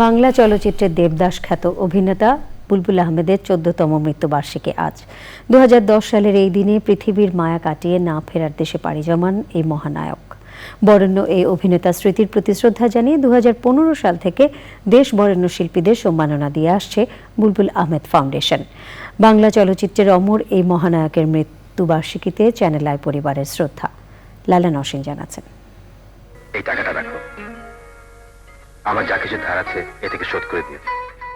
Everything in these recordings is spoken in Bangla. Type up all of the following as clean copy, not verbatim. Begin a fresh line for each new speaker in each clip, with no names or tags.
বাংলা চলচ্চিত্রের দেবদাস খ্যাত অভিনেতা বুলবুল আহমেদের ১৪তম মৃত্যুবার্ষিকী আজ। ২০১০ সালের এই দিনে পৃথিবীর মায়া কাটিয়ে না ফেরার দেশে পাড়ি জমান এই মহানায়ক। বরেণ্য এই অভিনেতা স্মৃতির প্রতি শ্রদ্ধা জানিয়ে ২০১৫ সাল থেকে দেশ বরেণ্য শিল্পীদের সম্মাননা দিয়ে আসছে বুলবুল আহমেদ ফাউন্ডেশন। বাংলা চলচ্চিত্রের অমর এই মহানায়কের মৃত্যুবার্ষিকীতে চ্যানেল আই পরিবারের শ্রদ্ধা। লালা নওশীন জানাচ্ছেন।
এই টাকাটা রাখো, আমার যা কিছু ধার আছে এ থেকে শোধ করে দিও।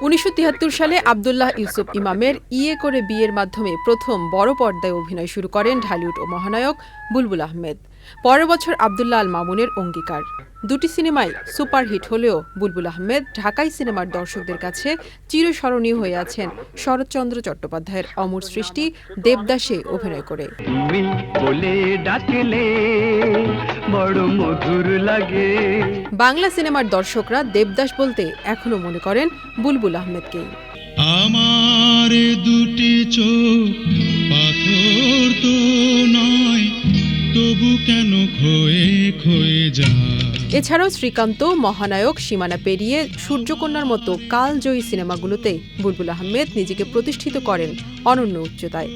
১৯৭৩ সালে আব্দুল্লাহ ইউসুফ ইমামের ইয়ে করে বিয়ের মাধ্যমে প্রথম বড় পর্দায় অভিনয় শুরু করেন ঢালিউড ও মহানায়ক বুলবুল আহমেদ। পরের বছর আব্দুল্লাহ আল মামুনের অঙ্গীকার, দুটি সিনেমাই সুপারহিট হলেও বুলবুল আহমেদ ঢাকাই সিনেমার দর্শকদের কাছে চিরস্মরণীয় হয়ে আছেন শরৎচন্দ্র চট্টোপাধ্যায়ের অমর সৃষ্টি দেবদাসে অভিনয় করে।
তুমি বলে ডাকলে বড় মধুর লাগে।
বাংলা সিনেমার দর্শকরা দেবদাস বলতে এখনো মনে করেন বুলবুল আহমেদকেই।
আমার দুটি চোখ পাথর তো নয়, তবু কেন খয়ে খয়ে যায়।
এছাড়াও শ্রীকান্ত, মহানায়ক, সীমানা পেরিয়ে, সূর্যকন্যার মতো কালজয়ী সিনেমাগুলোতে বুলবুল আহমেদ নিজেকে প্রতিষ্ঠিত করেন অনন্য উচ্চতায়।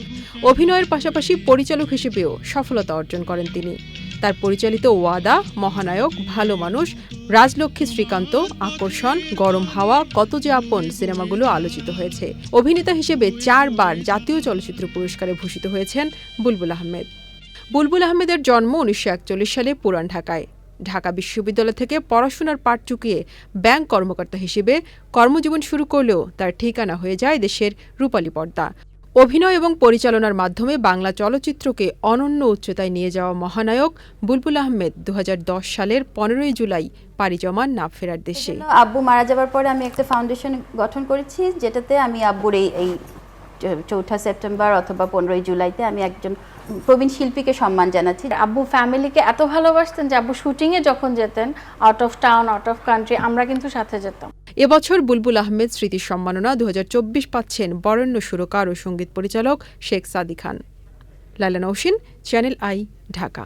অভিনয়ের পাশাপাশি পরিচালক হিসেবেও সফলতা অর্জন করেন তিনি। তার পরিচালিত ওয়াদা, মহানায়ক, ভালো মানুষ, রাজলক্ষ্মী, শ্রীকান্ত, আকর্ষণ, গরম হাওয়া, কত যে আপন সিনেমাগুলো আলোচিত হয়েছে। অভিনেতা হিসেবে 4 বার জাতীয় চলচ্চিত্র পুরস্কারে ভূষিত হয়েছেন বুলবুল আহমেদ। বুলবুল আহমেদের জন্ম ১৯৪১ সালে পুরান ঢাকায়। ঢাকা বিশ্ববিদ্যালয় থেকে পড়াশোনার পাঠ চুকিয়ে ব্যাংক কর্মকর্তা হিসেবে কর্মজীবন শুরু করলেও তার ঠিকানা হয়ে যায় দেশের রূপালী পর্দা। অভিনয় এবং পরিচালনার মাধ্যমে বাংলা চলচ্চিত্রকে অনন্য উচ্চতায় নিয়ে যাওয়া মহানায়ক বুলবুল আহমেদ ২০১০ সালের ১৫ই জুলাই পাড়ি জমান না ফেরার দেশে।
আব্বু মারা যাওয়ার পরে আমি একটা ফাউন্ডেশন গঠন করেছি, যেটাতে আমি আব্বুর এই ৪ সেপ্টেম্বর অথবা ১৫ই জুলাইতে আমি একজন প্রবীণ শিল্পীকে সম্মান জানাচ্ছি।
আব্বু ফ্যামিলিকে এত ভালোবাসতেন যে আব্বু শুটিংয়ে যখন যেতেন out of town, out of country, আমরা কিন্তু সাথে যেতাম।
এবছর বুলবুল আহমেদ স্মৃতির সম্মাননা ২০২৪ পাচ্ছেন বরেণ্য সুরকার ও সঙ্গীত পরিচালক শেখ সাদী খান। লালা নওশীন, চ্যানেল আই, ঢাকা।